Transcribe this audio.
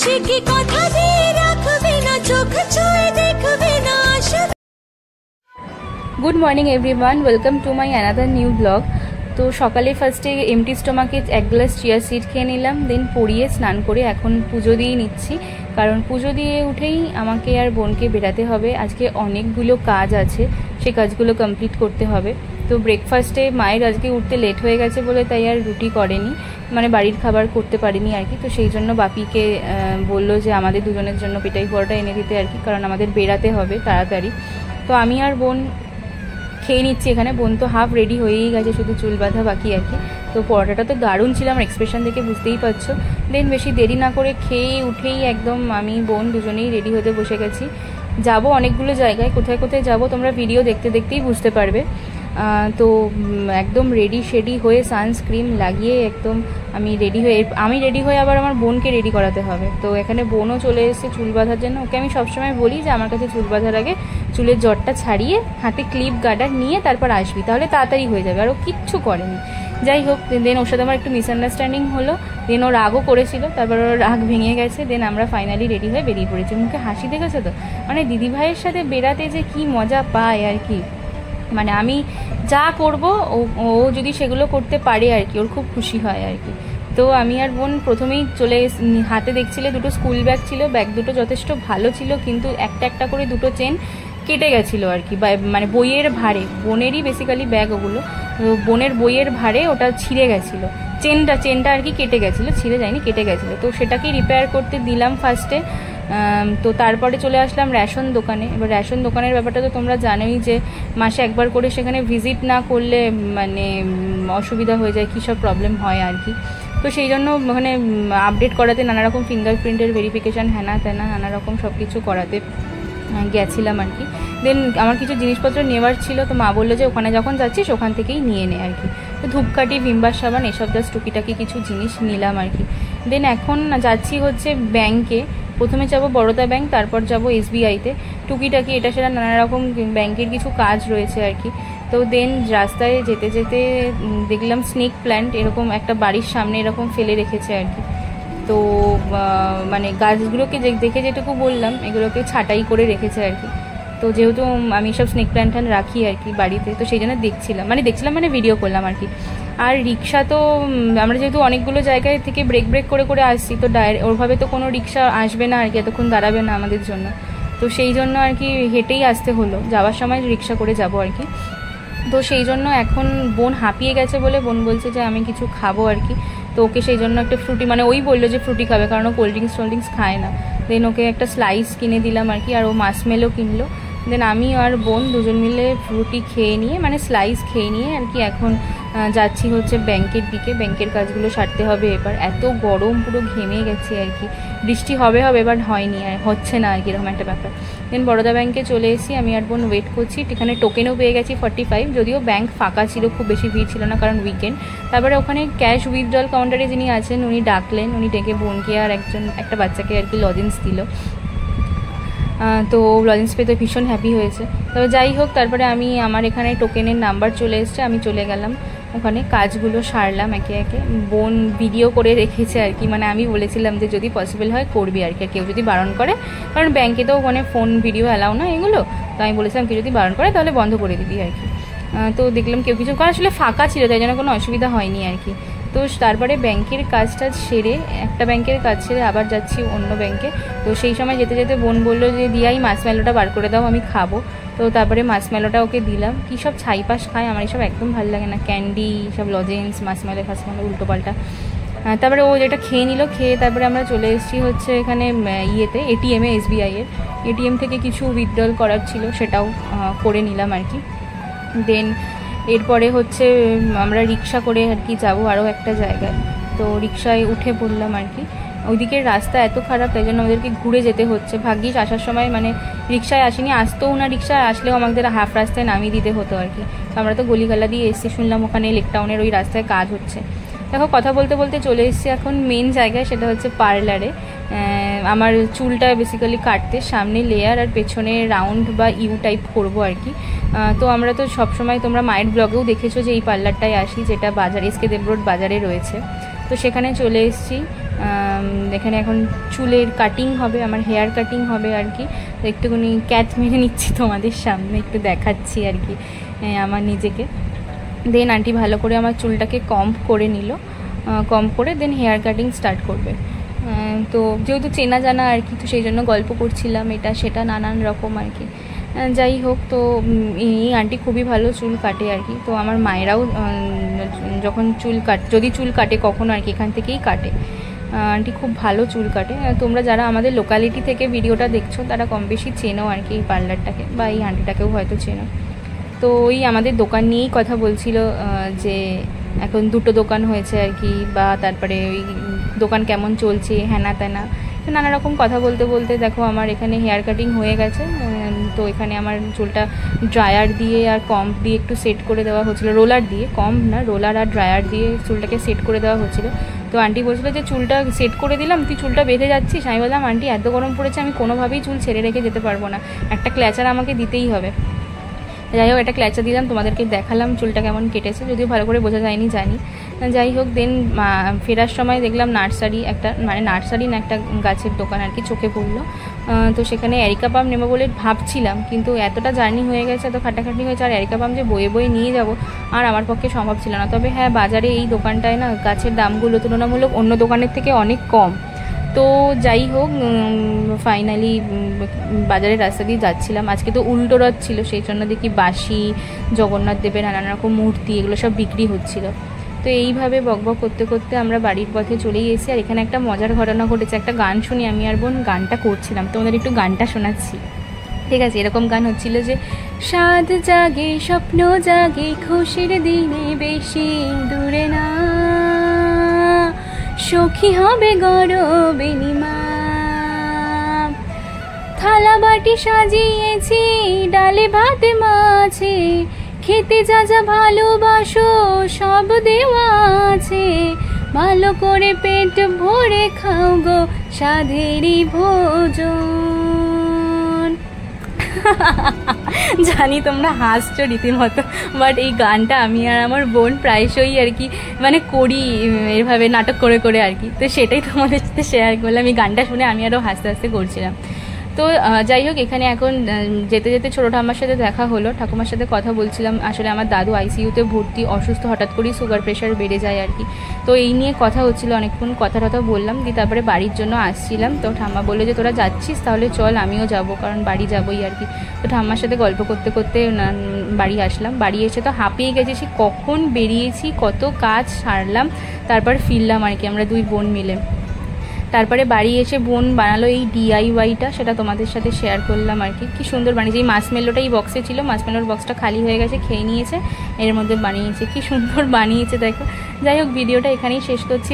সে কি কথা দিয়ে রাখবে না, চোখ ছুঁয়ে দেখবে না। Good morning everyone, welcome to my another new blog. তো সকালে ফার্স্টে এমটি স্টোমাকে এক গ্লাস চিয়া সিড খেয়ে নিলাম, দেন পরিয়ে স্নান করে এখন পুজো দিয়ে নিচ্ছি, কারণ পুজো দিয়ে উঠেই আমাকে আর বোনকে বেরাতে হবে। আজকে অনেকগুলো কাজ আছে, সেই কাজগুলো কমপ্লিট করতে হবে। তো ব্রেকফাস্টে মায়ের আজকে উঠতে লেট হয়ে গেছে বলে তাই আর রুটি করেনি, মানে বাড়ির খাবার করতে পারিনি আর কি। তো সেই জন্য বাপিকে বললো যে আমাদের দুজনের জন্য পেটাই পরোটা এনে দিতে আর কি, কারণ আমাদের বেরাতে হবে তাড়াতাড়ি। তো আমি আর বোন খেয়ে নিচ্ছি এখানে। বোন তো হাফ রেডি হয়েই গেছে, শুধু চুল বাঁধা বাকি আর কি। তো পরোটাটা তো দারুণ ছিল, আমার এক্সপ্রেশন দেখে বুঝতেই পারছো। দেন বেশি দেরি না করে খেয়ে উঠেই একদম আমি বোন দুজনেই রেডি হতে বসে গেছি। যাব অনেকগুলো জায়গায়, কোথায় কোথায় যাব তোমরা ভিডিও দেখতে দেখতেই বুঝতে পারবে। তো একদম রেডি শেডি হয়ে সানস্ক্রিন লাগিয়ে একদম আমি রেডি হয়ে আবার আমার বোনকে রেডি করাতে হবে। তো এখানে বোনও চলে এসেছে চুল বাঁধার জন্য। ওকে আমি সবসময় বলি যে আমার কাছে চুল বাঁধার আগে চুলের জটটা ছাড়িয়ে হাতে ক্লিপ গার্ডার নিয়ে তারপর আসবি, তাহলে তাড়াতাড়ি হয়ে যাবে। আর ও কিচ্ছু করেনি। যাই হোক, দেন ওর সাথে আমার একটু মিসআন্ডারস্ট্যান্ডিং হলো, দেন ও রাগও করেছিল, তারপর ওর রাগ ভেঙে গেছে। দেন আমরা ফাইনালি রেডি হয়ে বেরিয়ে পড়েছি। মুখে হাসি দেখেছো তো, মানে দিদিভাইয়ের সাথে বেরাতে যে কি মজা পায় আর কি। মানে আমি যা করব ও যদি সেগুলো করতে পারে আর কি, ওর খুব খুশি হয় আর কি। তো আমি আর বোন প্রথমেই হাতে দেখছিলে দুটো স্কুল ব্যাগ ছিল, ব্যাগ দুটো যথেষ্ট ভালো ছিল, কিন্তু একটা একটা করে দুটো চেন কেটে গেছিলো আর কি, মানে বইয়ের ভারে, বোনেরই বেসিক্যালি ব্যাগ ওগুলো, বোনের বইয়ের ভারে ওটা ছিঁড়ে গেছিলো, চেনটা আর কি কেটে গেছিলো, ছিঁড়ে যায়নি, কেটে গেছিলো। তো সেটাকেই রিপেয়ার করতে দিলাম ফার্স্টে। তো তারপরে চলে আসলাম রেশন দোকানে। এবার রেশন দোকানের ব্যাপারটা তো তোমরা জানোই যে মাসে একবার করে সেখানে ভিজিট না করলে মানে অসুবিধা হয়ে যায়, কী সব প্রবলেম হয় আর কি। তো সেই জন্য ওখানে আপডেট করাতে নানারকম ফিঙ্গারপ্রিন্টের ভেরিফিকেশান হ্যানা ত্যানা নানারকম সব কিছু করাতে গেছিলাম আর কি। দেন আমার কিছু জিনিসপত্র নেওয়ার ছিল, তো মা বললো যে ওখানে যখন যাচ্ছিস ওখান থেকেই নিয়ে নে আর কি। তো ধূপকাঠি, ভিমবার সাবান এসব জাস্ট টুকিটাকি কিছু জিনিস নিলাম আর কি। দেন এখন যাচ্ছি হচ্ছে ব্যাংকে। প্রথমে যাব বরোদা ব্যাংক, তারপর যাব SBIতে। টুকিটাকি এটা সেটা নানা রকম ব্যাংকের কিছু কাজ রয়েছে আর কি। তো দেন রাস্তায় যেতে যেতে দেখলাম স্নেক প্ল্যান্ট এরকম একটা বাড়ির সামনে এরকম ফেলে রেখেছে আর কি। তো মানে গাছগুলোকে দেখে যেটুকু বললাম, এগুলোকে ছাঁটাই করে রেখেছে আর কি। তো যেহেতু আমি সব স্নেক প্ল্যান্ট রাখি আর কি বাড়িতে, তো সেই জন্য দেখছিলাম মানে ভিডিও করলাম আর কি। আর রিক্সা তো আমরা যেহেতু অনেকগুলো জায়গায় থেকে ব্রেক করে আসছি, তো ওরভাবে তো কোনো রিক্সা আসবে না আর কি, এতক্ষণ দাঁড়াবে না আমাদের জন্য। তো সেই জন্য আর কি হেঁটেই আসতে হলো, যাওয়ার সময় রিক্সা করে যাব আর কি। তো সেই জন্য এখন বোন হাঁপিয়ে গেছে বলে বোন বলছে যে আমি কিছু খাবো আর কি। তো ওকে সেই জন্য একটা ফ্রুটি, মানে ওই বললো যে ফ্রুটি খাবে, কারণ ও কোল্ড ড্রিঙ্কস খায় না। দেন ওকে একটা স্লাইস কিনে দিলাম আর কি, আর ও মাসমেলো কিনলো। দেন আমি আর বোন দুজন মিলে ফ্রুটি খেয়ে নিয়ে, মানে স্লাইস খেয়ে নিয়ে আর কি এখন যাচ্ছি হচ্ছে ব্যাংকের দিকে। ব্যাংকের কাজগুলো সারতে হবে এবার, এত গরম, পুরো ঘেমে গেছি আর কি। বৃষ্টি হবে বাট হয়নি, আর হচ্ছে না আর কি, এরকম একটা ব্যাপার। দেন বরোদা ব্যাংকে চলে এসেছি, আমি আর বোন ওয়েট করছি। এখানে টোকেনও পেয়ে গেছি 45, যদিও ব্যাংক ফাঁকা ছিল, খুব বেশি ভিড় ছিল না কারণ উইকেন্ড। তারপরে ওখানে ক্যাশ উইথড্রল কাউন্টারে যিনি আছেন উনি ডাকলেন, উনি ডেকে বোনকে আর একটা বাচ্চাকে আর কি লজেন্স দিল। তো লজেন্স পেতে ভীষণ হ্যাপি হয়েছে। তবে যাই হোক, তারপরে আমি আমার এখানে টোকেনের নাম্বার চলে এসছে, আমি চলে গেলাম ওখানে, কাজগুলো সারলাম একে একে। বোন ভিডিও করে রেখেছে আর কি, মানে আমি বলেছিলাম যে যদি পসিবল হয় করবি আর কি, কেউ যদি বারণ করে, কারণ ব্যাংকে তো ওখানে ফোন ভিডিও অ্যালাউ না এগুলো। তো আমি বলেছিলাম কেউ যদি বারণ করে তাহলে বন্ধ করে দিবি আর কি। তো দেখলাম কেউ কিছু, কারণ আসলে ফাঁকা ছিল, তাই জন্য কোনো অসুবিধা হয়নি আর কি। তো তারপরে ব্যাংকের কাজটা সেরে, একটা ব্যাংকের কাজ সেরে আবার যাচ্ছি অন্য ব্যাংকে। তো সেই সময় যেতে যেতে বোন বললো যে দিয়াই মাছমেলোটা বার করে দাও, আমি খাবো। তো তারপরে মাছমেলোটা ওকে দিলাম। কী সব ছাইপাশ খায়, আমার এইসব একদম ভালো লাগে না, ক্যান্ডি সব লজেন্স মাছমেলো উল্টোপাল্টা। তারপরে ও যেটা খেয়ে নিল, খেয়ে তারপরে আমরা চলে এসেছি হচ্ছে এখানে ATM-এ, SBI-এর ATM থেকে কিছু উইথড্রল করার ছিল, সেটাও করে নিলাম আর কি। দেন এরপরে হচ্ছে আমরা রিক্সা করে আর কি যাবো আরও একটা জায়গায়। তো রিক্সায় উঠে পড়লাম আর কি। ওইদিকের রাস্তা এত খারাপ, তাই জন্য আমাদেরকে ঘুরে যেতে হচ্ছে। ভাগ্যিস আসার সময় মানে রিক্সায় আসিনি, আসতেও না, রিক্সায় আসলেও আমাদের হাফ রাস্তায় নামিয়ে দিতে হতো আর কি। আমরা তো গলিগালা দিয়ে এসছি, শুনলাম ওখানে লেক টাউনের ওই রাস্তায় কাজ হচ্ছে। দেখো কথা বলতে বলতে চলে এসেছি এখন মেন জায়গায়, সেটা হচ্ছে পার্লারে। আমার চুলটা বেসিক্যালি কাটতে সামনে লেয়ার আর পেছনে রাউন্ড বা ইউ টাইপ করবো আর কি। তো আমরা তো সবসময় তোমরা মায়ের ব্লগেও দেখেছো যে এই পার্লারটায় আসি, যেটা বাজার SK দেব রোড বাজারে রয়েছে। তো সেখানে চলে এসেছি। এখানে এখন চুলের কাটিং হবে, আমার হেয়ার কাটিং হবে আর কি। তো একটুখানি ক্যাচ মেরে নিচ্ছি তোমাদের সামনে, একটু দেখাচ্ছি আর কি আমার নিজেকে। দেন আন্টি ভালো করে আমার চুলটাকে কম্ব করে নিল, কম্ব করে দেন হেয়ার কাটিং স্টার্ট করবে। তো যেহেতু চেনা জানা আর কি, তো সেই জন্য গল্প করছিলাম এটা সেটা নানান রকম আর কি। যাই হোক, তো এই আন্টি খুবই ভালো চুল কাটে আর কি। তো আমার মায়েরাও যখন যদি চুল কাটে কখনো আর কি, এখান থেকেই কাটে। আন্টি খুব ভালো চুল কাটে। তোমরা যারা আমাদের লোকালিটি থেকে ভিডিওটা দেখছো তারা কম বেশি চেনো আর কি এই পার্লারটাকে, বা এই আন্টিটাকেও হয়তো চেনো। তো ওই আমাদের দোকান নিয়েই কথা বলছিল, যে এখন 2টো দোকান হয়েছে আর কি, বা তারপরে ওই দোকান কেমন চলছে হ্যানা ত্যানা, তো নানা রকম কথা বলতে বলতে দেখো আমার এখানে হেয়ার কাটিং হয়ে গেছে। তো এখানে আমার চুলটা ড্রায়ার দিয়ে আর কম্ব দিয়ে একটু সেট করে দেওয়া হচ্ছিলো, রোলার দিয়ে, কম্ব না রোলার আর ড্রায়ার দিয়ে চুলটাকে সেট করে দেওয়া হচ্ছিলো। তো আন্টি বলছিলো যে চুলটা সেট করে দিলাম, তুই চুলটা বেঁধে যাচ্ছিস। আমি বললাম আন্টি এত গরম পড়েছে, আমি কোনোভাবেই চুল ছেড়ে রেখে যেতে পারবো না, একটা ক্ল্যাচার আমাকে দিতেই হবে। যাই হোক, একটা ক্ল্যাচার দিলাম, তোমাদেরকে দেখালাম চুলটা কেমন কেটেছে, যদিও ভালো করে বোঝা যায়নি জানি। যাই হোক, দেন ফেরার সময় দেখলাম নার্সারি একটা, মানে নার্সারি না একটা গাছের দোকান আর কি চোখে পড়লো। তো সেখানে এরিকা পাম নেবো বলে ভাবছিলাম, কিন্তু এতটা জার্নি হয়ে গেছে, এত খাটাখাটি হয়েছে, আর এরিকা পাম যে বয়ে বয়ে নিয়ে যাব আর আমার পক্ষে সম্ভব ছিল না। তবে হ্যাঁ, বাজারে এই দোকানটায় না গাছের দামগুলো তুলনামূলক অন্য দোকানের থেকে অনেক কম। তো যাই হোক, ফাইনালি বাজারের রাস্তা দিয়ে যাচ্ছিলাম। আজকে তো উল্টো রথ ছিল, সেই জন্য দেখি বাঁশি, জগন্নাথ দেবের নানান রকম মূর্তি এগুলো সব বিক্রি হচ্ছিল। তো এইভাবে বকবক করতে করতে আমরা বাড়ির পথে চলেই এসেছি। আর এখানে একটা মজার ঘটনা ঘটেছে, একটা গান শুনি, আমি আর বোন গানটা করছিলাম, তোমাদের একটু গানটা শোনাচ্ছি, ঠিক আছে? এরকম গান হচ্ছিল যে সাদ জাগে স্বপ্ন জাগে খুশির দিনে বেশি দূরে না, সখী হবে গরবে নিমা, থালা বাটি সাজিয়েছি ডালে ভাতে মাছে, খেতে যা যা ভালোবাসো সব দেওয়া আছে, ভালো করে পেট ভরে খাও গো সাধেরই ভোজন। জানি তোমরা হাসছো রীতিমতো, বাট এই গানটা আমি আর আমার বোন প্রায়শই আর কি মানে করি এভাবে নাটক করে করে আর কি। তো সেটাই তোমাদের সাথে শেয়ার করলাম, এই গানটা শুনে আমি আরও হাসতে হাসতে করছিলাম। তো যাই হোক, এখানে এখন যেতে যেতে ছোটো ঠাম্মার সাথে দেখা হলো, ঠাকুমার সাথে কথা বলছিলাম। আসলে আমার দাদু আইসিইউতে ভর্তি, অসুস্থ, হঠাৎ করেই সুগার প্রেশার বেড়ে যায় আর কি। তো এই নিয়ে কথা হচ্ছিলো, অনেকক্ষণ কথা টথা বললাম, দিয়ে তারপরে বাড়ির জন্য আসছিলাম। তো ঠাম্মা বললো যে তোরা যাচ্ছিস তাহলে চল, আমিও যাব, কারণ বাড়ি যাবোই আর কি। তো ঠাম্মার সাথে গল্প করতে করতে বাড়ি আসলাম। বাড়ি এসে তো হাঁপিয়ে গেছি, কখন বেরিয়েছি, কত কাজ সারলাম, তারপর ফিরলাম আর কি আমরা 2 বোন মিলে। তারপরে বাড়ি এসে বোন বানালো এই DIYটা, সেটা তোমাদের সাথে শেয়ার করলাম আর কি। কি সুন্দর বানিয়েছে, এই মাসমেলোটা এই বক্সে ছিল, মাসমেলোর বক্সটা খালি হয়ে গেছে, খেয়ে নিয়েছে, এর মধ্যে বানিয়েছে, কি সুন্দর বানিয়েছে দেখো। যাই হোক, ভিডিওটা এখানেই শেষ করছি।